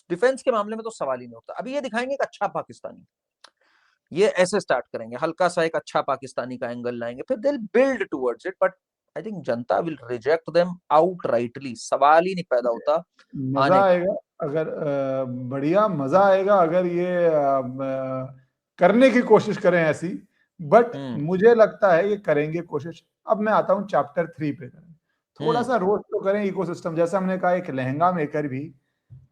S2: defence के मामले में तो सवाल ही नहीं होता। अभी ये दिखाएंगे एक अच्छा पाकिस्तानी, ये ऐसे स्टार्ट करेंगे, हल्का सा एक अच्छा पाकिस्तानी का एंगल लाएंगे, फिर दिल build towards it. But I think जनता will reject them out rightly, सवाल ही नहीं पैदा होता
S1: मजा
S2: आने का।
S1: आएगा अगर बढ़िया मजा आएगा अगर ये करने की कोशिश करें ऐसी। बट
S2: हम्म
S1: मुझे लगता है ये करेंगे कोशिश। अब मैं आता हूँ चैप्टर 3 पे। करें थोड़ा
S2: हम्म
S1: सा रोस्ट तो करें इकोसिस्टम, जैसा हमने कहा एक लहंगा मेकर भी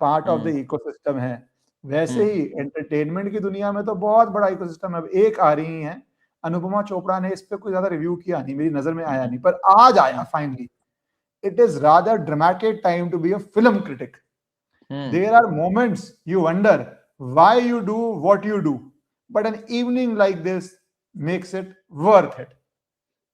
S1: part of the
S2: hmm
S1: ecosystem है, वैसे
S2: हम्म
S1: ही एंटरटेनमेंट की दुनिया में तो बहुत बड़ा इकोसिस्टम है। अब एक आ रही है अनुपमा चोपड़ा ने इस पे कोई ज्यादा रिव्यू किया नहीं, मेरी नजर में आया नहीं, पर आज आया finally. It is rather dramatic time to be a film critic. There are moments you wonder why you do what you do, but an evening like this makes it worth it.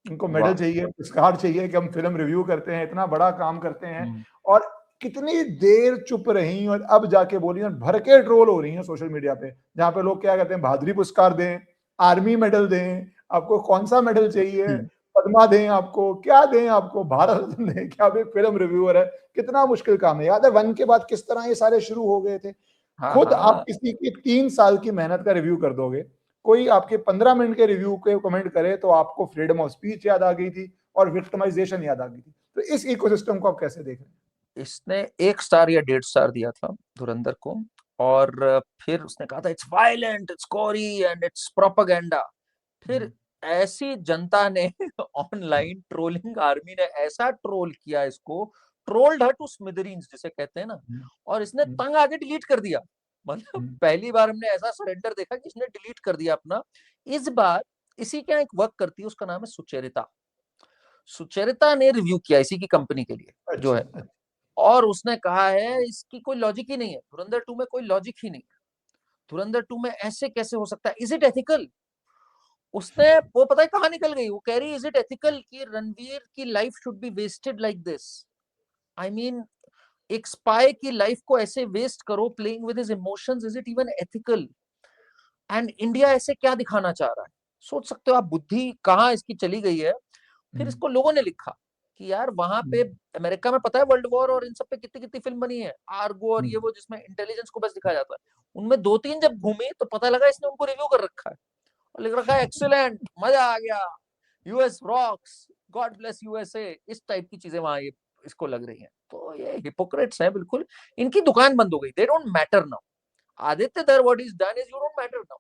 S1: इनको medal चाहिए, पुरस्कार चाहिए कि हम film review करते हैं, इतना बड़ा काम करते हैं, और कितनी देर चुप रही और अब जाके बोली, और भर के ट्रोल हो रही हैं सोशल मीडिया पे, जहां पे लोग क्या कहते हैं, बहादुरी पुरस्कार दें, आर्मी मेडल दें, आपको कौन सा मेडल चाहिए, पद्मा दें आपको, क्या दें आपको, भारत रत्न दें, क्या आप एक फिल्म रिव्यूअर है, कितना मुश्किल काम है. याद है वन के बाद किस तरह ये सारे शुरू हो गए थे. खुद आप किसी की 3 साल की मेहनत का रिव्यू कर दोगे, कोई आपके 15 मिनट के रिव्यू के कमेंट करे तो आपको फ्रीडम ऑफ स्पीच याद आ गई थी और विक्टिमाइजेशन याद आ गई थी. तो इस इकोसिस्टम को आप कैसे देख रहे हैं?
S2: इसने 1 स्टार या 1.5 स्टार दिया था धुरंधर को, और फिर उसने कहा था इट्स वायलेंट, इट्स गोरी एंड इट्स प्रोपेगेंडा. फिर ऐसी जनता ने ऑनलाइन ट्रोलिंग आर्मी ने ऐसा ट्रोल किया इसको, ट्रोल्ड हर टू स्मिथरीन्स जिसे कहते हैं ना, और इसने तंग आगे डिलीट कर दिया. मतलब पहली बार हमने ऐसा सरेंडर देखा कि इसने डिलीट कर दिया अपना. इस बार इसी क्या एक वर्क करती है, उसका नाम है सुचरिता. सुचरिता ने रिव्यू किया इसी की कंपनी के लिए जो है, और उसने कहा है इसकी कोई लॉजिक ही नहीं है, धुरंधर 2 में कोई लॉजिक ही नहीं है, धुरंधर 2 में ऐसे कैसे हो सकता है, इज इट एथिकल. उसने वो पता है कहां निकल गई, वो कह रही इज इट एथिकल कि रणवीर की life should be wasted like this. I mean एक स्पाई की लाइफ को ऐसे वेस्ट करो playing with his emotions, is it even ethical. And India ऐसे क्या दिखाना चाह रहा है, सोच सकते हो आप बुद्धि कहाँ इसकी चली गई है. फिर इसको लोगों ने लिखा कि यार वहां पे अमेरिका में पता है वर्ल्ड वॉर और इन सब पे कितनी कितनी फिल्म बनी है, आर्गो और ये वो, जिसमें इंटेलिजेंस को बस दिखाया जाता है, उनमें 2-3 जब घूमी तो पता लगा इसने उनको रिव्यू कर रखा है और लिख रखा है एक्सीलेंट, मजा आ गया, US rocks, God bless USA, इस टाइप की चीजें वहां ये इसको लग रही हैं. तो ये हिपोक्रेट्स हैं बिल्कुल, इनकी दुकान बंद हो गई, they don't matter now. Aditya Dhar what is done is you don't matter now.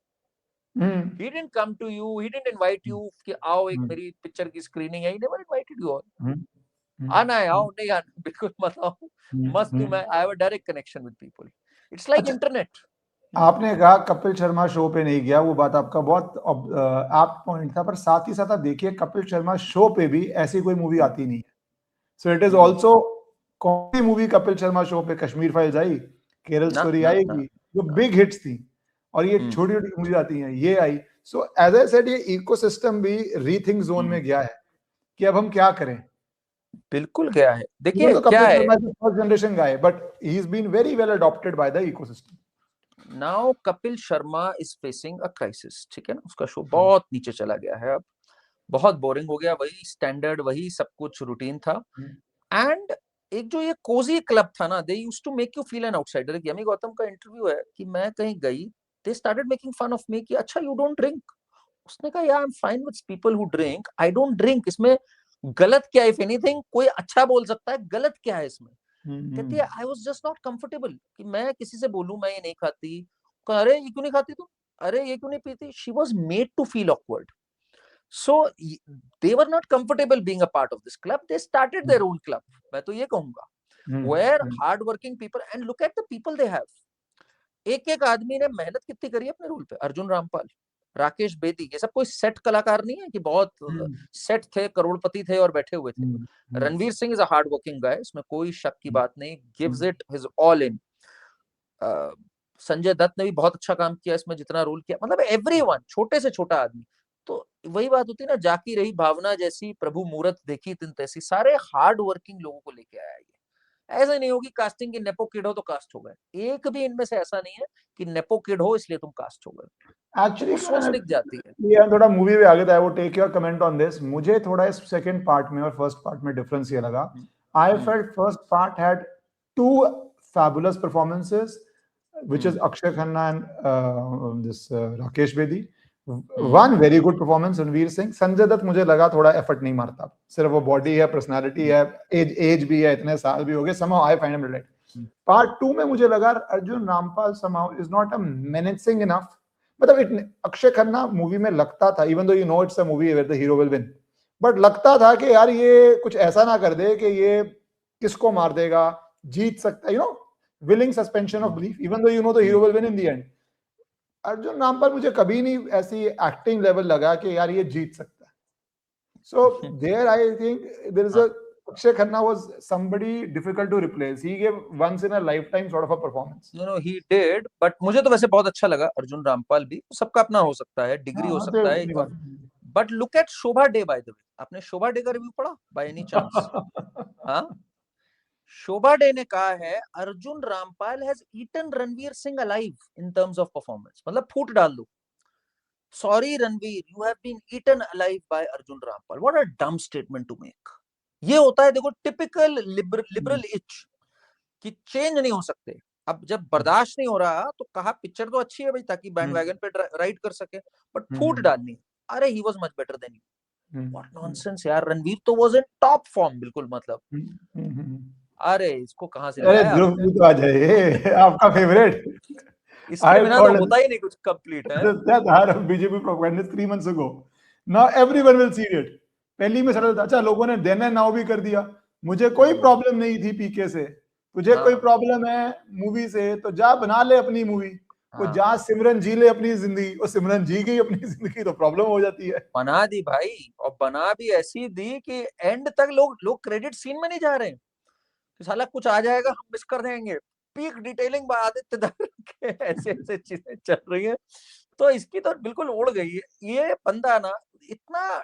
S2: He didn't come to you, he didn't invite you कि आओ एक मेरी पिक्चर की स्क्रीनिंग है, he never invited you all. आना है, आओ, नहीं आना बिल्कुल मत आओ, मस्त हूं मैं, I have a direct connection with people. It's like internet.
S1: आपने कहा कपिल शर्मा शो पे नहीं गया, वो बात आपका बहुत आप पॉइंट था, पर साथ ही साथ आप देखिए कपिल शर्मा शो पे भी ऐसी कोई मूवी आती नहीं है. सो इट इज ऑल्सो, कौन सी मूवी कपिल शर्मा शो पे, कश्मीर फाइल्स आई, केरल स्टोरी आएगी, जो बिग हिट्स थी, और ये छोटी छोटी मूवी आती हैं, ये आई. सो एज आई सेड, ये इकोसिस्टम भी रीथिंक जोन में गया है कि अब हम क्या करें.
S2: बिल्कुल गया है. देखिए क्या है,
S1: first generation guy, but he has been very well adopted by the ecosystem.
S2: Now Kapil Sharma is facing a crisis, ठीक है ना, उसका शो बहुत नीचे चला गया है, अब बहुत बोरिंग हो गया, वही स्टैंडर्ड, वही सब कुछ रूटीन था. एंड एक जो ये कोजी क्लब था ना, they used to make you feel an outsider. Yami Gautam का इंटरव्यू है कि मैं कहीं गई, they started making fun of me कि अच्छा यू डोंट ड्रिंक. उसने कहा यार I am fine with people who drink, I don't drink. इसमें गलत क्या है, इफ एनीथिंग कोई अच्छा बोल सकता है, गलत क्या है इसमें. कहती है I was just not comfortable कि मैं किसी से बोलूं मैं ये नहीं खाती. अरे ये क्यों नहीं खाती तू, अरे ये क्यों नहीं पीती. She was made to feel awkward. So they were not comfortable being a part of this club. They started their own club. मैं तो ये कहूंगा, where hardworking people, and look at the people they have. एक एक आदमी ने मेहनत कितनी करी अपने रोल पे. अर्जुन रामपाल, राकेश बेदी, ये सब कोई सेट कलाकार नहीं है कि बहुत सेट थे, करोड़पति थे और बैठे हुए थे. Ranveer Singh is a hard working guy, इसमें कोई शक की बात नहीं, gives it his all in. Sanjay Dutt ने भी बहुत अच्छा काम किया इसमें, जितना रोल किया, मतलब एवरीवन, छोटे से छोटा आदमी. तो वही बात होती है ना, जाकी रही भावना जैसी, प्रभु मूरत देखी तिन तैसी, सारे हार्ड वर्किंग लोगों को लेके आया. ये ऐसा नहीं होगी कास्टिंग की नेपो किड हो तो कास्ट हो गए, एक भी इनमें से ऐसा नहीं है कि नेपो किड हो इसलिए तुम कास्ट हो गए.
S1: एक्चुअली
S2: सोच दिख जाती है.
S1: ये थोड़ा मूवी पे आगे था, वो take your comment on this. मुझे थोड़ा इस सेकंड पार्ट में और फर्स्ट पार्ट में डिफरेंस ये लगा. I felt first part had 2 fabulous performances, which is Akshay Khanna and this Rakesh Bedi. One very good performance, Ranveer Singh. Sanjay Dutt मुझे लगा थोड़ा एफर्ट नहीं मारता, सिर्फ वो बॉडी है, पर्सनालिटी है, एज भी है, इतने साल भी हो गए. somehow I find him related. Part 2 में मुझे लगा Arjun Rampal somehow is not a menacing enough. मतलब अक्षय खन्ना मूवी में लगता था, even though you know it's a movie where the hero will win, but लगता था कि यार ये कुछ ऐसा ना कर दे कि ये किसको मार देगा, जीत सकता है, you know, willing suspension of belief, even though you know the hero will win in the end. Arjun Rampal मुझे कभी नहीं ऐसी एक्टिंग लेवल लगा कि यार ये जीत सकता है. So there I think there is a
S2: हाँ.
S1: Akshay Khanna was somebody difficult to replace. He gave once in a lifetime sort of a performance.
S2: No no he did, but मुझे तो वैसे बहुत अच्छा लगा अर्जुन रामपाल भी. सबका अपना हो सकता है, डिग्री हो
S1: हाँ तो
S2: सकता है.
S1: अपनी बात
S2: but look at Shobha De by the way. आपने शोभा डे का रिव्यू पढ़ा बाय एनी चांस? हाँ, शोभा डे ने कहा है Arjun Rampal has eaten Ranveer Singh alive in terms of performance. मतलब फूट डाल दो. Sorry Ranveer, you have been eaten alive by Arjun Rampal. What a dumb statement to make. ये होता है देखो टिपिकल लिबरल इच कि चेंज नहीं हो सकते. अब जब बर्दाश्त नहीं हो रहा तो कहा पिक्चर तो अच्छी है भाई ताकि बैंड वैगन पे राइड कर सके, बट फूट डालनी. अरे he was much better than you. What nonsense यार. रणवीर तो वाज इन टॉप फॉर्म बिल्कुल. मतलब अरे इसको कहां से ले
S1: अरे
S2: आया
S1: ध्रुव
S2: आपने.
S1: भी तो आ जाए आपका फेवरेट.
S2: इसके
S1: I
S2: बिना तो
S1: told
S2: होता ही नहीं कुछ कंप्लीट है.
S1: that I had a BJP propagandist 3 months ago. Now everyone will see it. पहली में सरल था. अच्छा लोगों ने देन एंड नाउ भी कर दिया. मुझे कोई प्रॉब्लम नहीं थी पीके से. तुझे कोई प्रॉब्लम है मूवी से तो जा बना ले अपनी मूवी. वो जा सिमरन जी ले अपनी जिंदगी. वो सिमरन जी गई अपनी जिंदगी तो प्रॉब्लम हो जाती है.
S2: बना दी भाई, और बना भी ऐसी दी कि एंड तक लोग क्रेडिट सीन में नहीं जा रहे. तो साला कुछ आ जाएगा हम मिस कर देंगे. Peak detailing bye Aditya Dhar के ऐसे ऐसे चीजें चल रही है. तो इसकी तो बिल्कुल उड़ गई है. ये बंदा ना इतना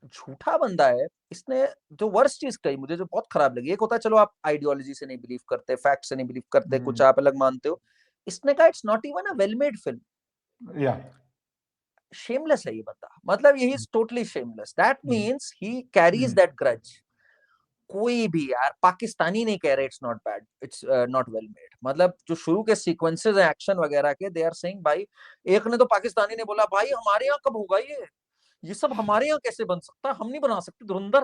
S2: झूठा बंदा है. इसने जो वर्स्ट चीज कही मुझे जो बहुत खराब लगी, एक होता है चलो आप आइडियोलॉजी से नहीं बिलीव करते, फैक्ट से नहीं बिलीव करते, कुछ आप अलग मानते हो. इसने कहा it's not even a well made film.
S1: या
S2: शेमलेस है ये बंदा. मतलब ये is totally shameless. That means he carries that grudge. कोई भी यार पाकिस्तानी नहीं कह रहे it's not bad, it's not well made. मतलब जो शुरू के सीक्वेंसेस हैं एक्शन वगैरह के, दे आर सेइंग भाई. एक ने तो पाकिस्तानी ने बोला भाई हमारे यहाँ कब होगा ये सब हमारे यहाँ कैसे बन सकता है, हम नहीं बना सकते धुरंधर.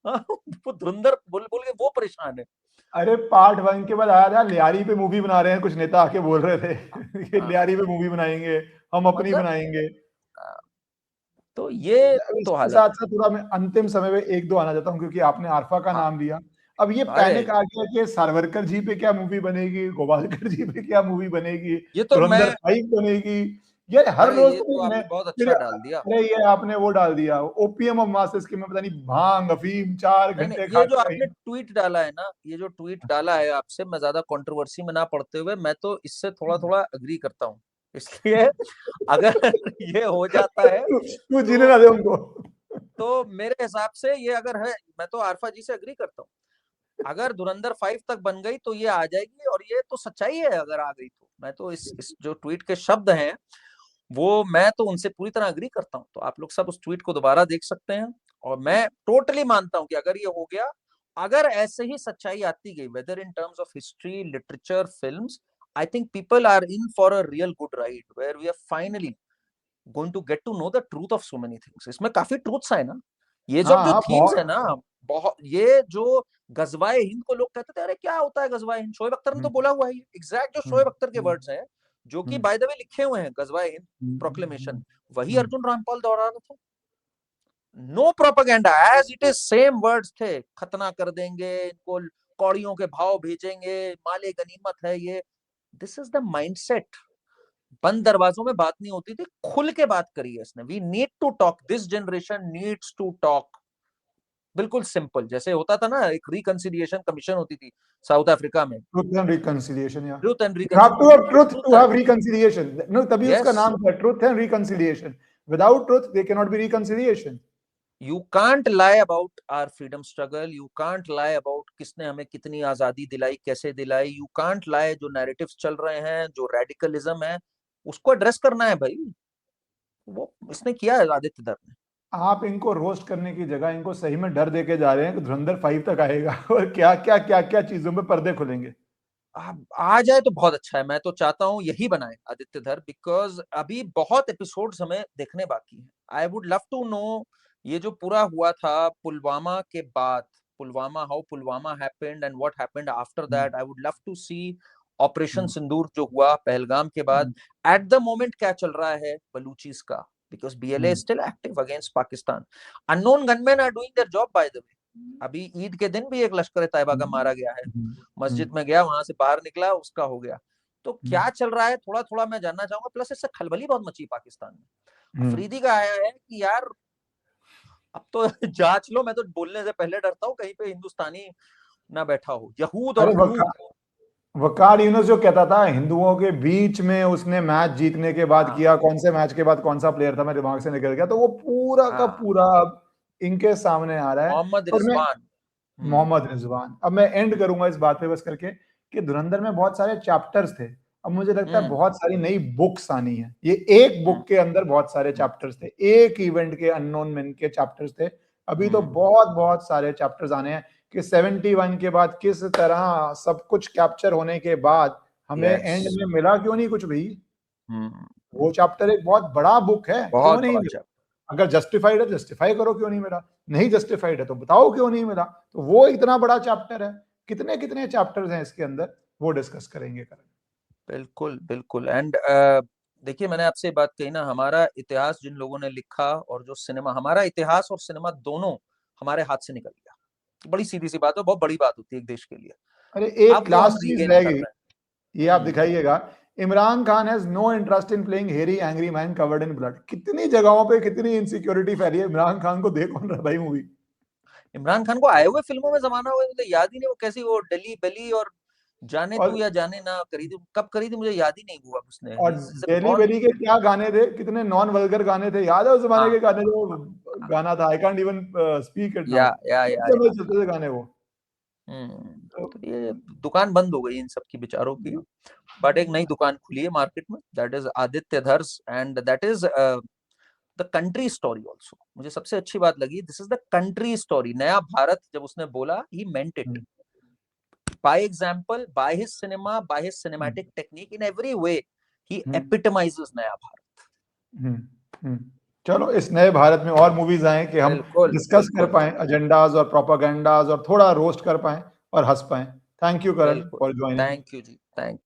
S2: वो धुरंधर बोल बोल के वो परेशान है.
S1: अरे पार्ट 1 के बाद आया था लियारी पे मूवी बना रहे हैं. कुछ नेता आके बोल रहे थे कि लियारी पे मूवी बनाएंगे, हम अपनी
S2: मतलब
S1: बनाएंगे.
S2: तो ये तो
S1: इसके
S2: हालत
S1: साथ साथ थोड़ा मैं अंतिम समय में एक दो आना चाहता हूँ क्योंकि आपने आरफा का
S2: है.
S1: नाम लिया. अब ये
S2: अरे
S1: पैनिक आ गया कि सावरकर जी पे क्या मूवी बनेगी, गोवालकर जी पे क्या मूवी बनेगी,
S2: ये तो मैं
S1: धुरंधर 5 बनेगी. ये हर
S2: अरे
S1: रोज
S2: ये
S1: तो
S2: तो
S1: मैं
S2: आपने बहुत
S1: फिर
S2: अच्छा डाल दिया.
S1: अरे ये आपने वो डाल दिया ओपीएम ऑफ मासेस की. मैं पता नहीं भांग अफीम 4
S2: नहीं नहीं,
S1: घंटे खा
S2: ये जो
S1: के
S2: आपने
S1: कहीं.
S2: ट्वीट डाला है ना, ये जो ट्वीट डाला है आपसे, मैं ज्यादा कंट्रोवर्सी में ना पड़ते हुए मैं तो इससे थोड़ा थोड़ा अग्री करता हूँ. इसलिए अगर ये हो जाता है
S1: तू जीने
S2: तो
S1: ना दे उनको.
S2: मेरे हिसाब से ये अगर है, मैं तो आरफा जी से अग्री करता हूँ. अगर धुरंधर 5 तक बन गई तो ये आ जाएगी, और ये तो सच्चाई है. अगर आ गई तो मैं तो इस जो ट्वीट के शब्द हैं वो मैं तो उनसे पूरी तरह अग्री करता हूँ. तो आप लोग सब उस ट्वीट को दोबारा देख सकते हैं. और मैं टोटली मानता हूँ कि अगर ये हो गया, अगर ऐसे ही सच्चाई आती गई whether in terms of history, literature, films, I think people are in for a real good ride where we are finally going to get to know the truth of so many things. इसमें काफी truths है ना. ये
S1: हाँ
S2: सब जो
S1: हाँ
S2: themes है
S1: बहुत.
S2: ना, बहुत. ये जो गजवाए हिंद को लोग कहते थे अरे क्या होता है गजवाए हिंद, शोएब अख्तर ने तो बोला हुआ है. एग्जैक्ट जो शोएब अख्तर के वर्ड्स हैं जो कि बाय द वे लिखे हुए हैं गजवाए हिंद प्रोक्लेमेशन, वही अर्जुन रामपाल दोहरा रहा था. No propaganda, as it is same words थे. खतना कर देंगे इनको, कौड़ियों के भाव भेजेंगे, माले गनीमत है ये. This is the mindset. बंद दरवाजों में बात नहीं होती थी, खुल के बात करी है इसने. We need to talk, this generation needs to talk. बिल्कुल सिंपल. जैसे होता था ना एक रिकंसिलिएशन कमीशन होती थी साउथ अफ्रीका में.
S1: Truth and reconciliation, yeah.
S2: Truth and
S1: You have to have
S2: reconciliation.
S1: truth to
S2: truth
S1: have reconciliation. No, तभी उसका
S2: यस.
S1: नाम था truth and reconciliation. Without truth, there cannot be reconciliation.
S2: You can't lie about our freedom struggle. You can't lie about किसने हमें कितनी आजादी दिलाई, कैसे दिलाई. You can't lie जो नैरेटिव्स चल रहे हैं, जो रेडिकलिज्म है, उसको एड्रेस करना है भाई. वो इसने किया है आदित्य धर ने.
S1: आप इनको रोस्ट करने की जगह इनको सही में डर देके जा रहे हैं कि धुरंधर 5 तक आएगा और क्या चीजों पे पर्दे खुलेंगे.
S2: आ जाए तो बहुत अच्छा है. मैं तो चाहता हूँ यही बनाए आदित्य धर, बिकॉज अभी बहुत एपिसोड्स हमें देखने बाकी हैं. I would love to know ये जो पूरा हुआ था पुलवामा के बाद, Pulwama, how Pulwama happened and what happened after that. I would love to see operation Sindoor जो हुआ पहलगाम के बाद. एट द मोमेंट क्या चल रहा है बलूचिस का, because BLA is still active against Pakistan. Unknown gunman are doing their job by the way. अभी ईद के दिन भी एक लश्कर तैयबा का मारा गया है. मस्जिद में गया, वहां से बाहर निकला, उसका हो गया. तो क्या चल रहा है थोड़ा थोड़ा मैं जानना चाहूंगा। प्लस इससे खलबली बहुत मची पाकिस्तान में। अफरीदी का आया है कि यार अब तो जांच लो, मैं तो बोलने से पहले डरता हूँ कहीं पे हिंदुस्तानी ना बैठा हो, यहूद और
S1: अरे
S2: हनूद।
S1: वकार यूनुस जो कहता था हिंदुओं के बीच में उसने मैच जीतने के बाद
S2: हाँ
S1: किया, कौन से मैच के बाद कौन सा प्लेयर था मेरे दिमाग से निकल गया, तो वो पूरा का
S2: हाँ,
S1: पूरा अब इनके सामने आ रहा है।
S2: मोहम्मद
S1: और मैं
S2: रिजवान।
S1: मोहम्मद रिजवान, अब मैं एंड करूंगा इस बात पे बस करके कि धुरंधर में बहुत सारे चैप्टर्स थे। अब मुझे लगता है
S2: हम्म
S1: बहुत सारी नई बुक्स आनी है। ये एक
S2: हम्म
S1: बुक के अंदर बहुत सारे चैप्टर्स थे, एक इवेंट के अननोन मैन के चैप्टर्स थे। अभी तो
S2: हम्म
S1: बहुत बहुत सारे चैप्टर्स आने हैं कि 71 के बाद किस तरह सब कुछ कैप्चर होने के बाद हमें
S2: यस।
S1: एंड में मिला क्यों नहीं कुछ भी।
S2: हम्म
S1: वो चैप्टर एक बहुत बड़ा बुक है, क्यों
S2: बहुत
S1: नहीं
S2: बड़ा
S1: मिला।
S2: चैप्टर।
S1: अगर जस्टिफाइड है जस्टिफाई करो क्यों नहीं मिला, नहीं जस्टिफाइड है तो बताओ क्यों नहीं मिला। तो वो इतना बड़ा चैप्टर है, कितने कितने चैप्टर्स हैं इसके अंदर, वो डिस्कस करेंगे करें।
S2: बिल्कुल बिल्कुल। एंड देखिए मैंने आपसे बात कही ना, हमारा इतिहास जिन लोगों ने लिखा और जो सिनेमा, हमारा इतिहास और सिनेमा दोनों हमारे हाथ से निकल गया। बड़ी सीधी सी बात है, बहुत बड़ी बात होती है एक देश के लिए।
S1: अरे एक
S2: अब वो हम
S1: लास्ट चीज
S2: रीगेन
S1: रह
S2: कर
S1: गई,
S2: रहे
S1: ये
S2: हैं।
S1: आप दिखाइएगा। Imran Khan has no interest in playing hairy angry man covered in blood. कितनी जगहों पे कितनी इनसिक्योरिटी फैली है, इमरान खान को देख कौन रहा है भाई मूवी।
S2: इमरान खान को आए हुए फिल्मों में जमाना हुआ, मुझे याद ही नहीं वो कैसी, वो डली बली और जाने तू
S1: और
S2: या जाने ना करी थी, कब करी थी मुझे याद ही नहीं हुआ उसने।
S1: और डेली
S2: बहुत।
S1: बेली के क्या गाने थे, कितने नॉन वल्गर गाने थे, याद है उस जमाने
S2: हाँ
S1: के गाने जो
S2: हाँ,
S1: गाना था, I can't even speak it now,
S2: या
S1: कितने चलते थे गाने वो। तो
S2: तो ये दुकान बंद हो गई इन सब की बेचारों की। बट एक नई दुकान खुली है मार्केट में, that is Aditya Dhar's, and that is the country story also. मुझे सबसे अच्छी बात लगी, this is the country story, नया भारत। जब उसने बोला he meant it,
S1: hmm,
S2: by example, by his cinema, by his
S1: hmm,
S2: cinematic technique, in every way he
S1: hmm,
S2: epitomizes नया भारत।
S1: हम्म, हम्म। चलो इस नए भारत में और मूवीज आए कि हम
S2: बिल्कुल
S1: डिस्कस कर
S2: बिल्कुल
S1: पाए एजेंडाज और प्रोपागेंडाज और थोड़ा रोस्ट कर पाए और हंस पाए। थैंक यू करण
S2: बिल्कुल।
S1: For joining.
S2: Thank you ji, thank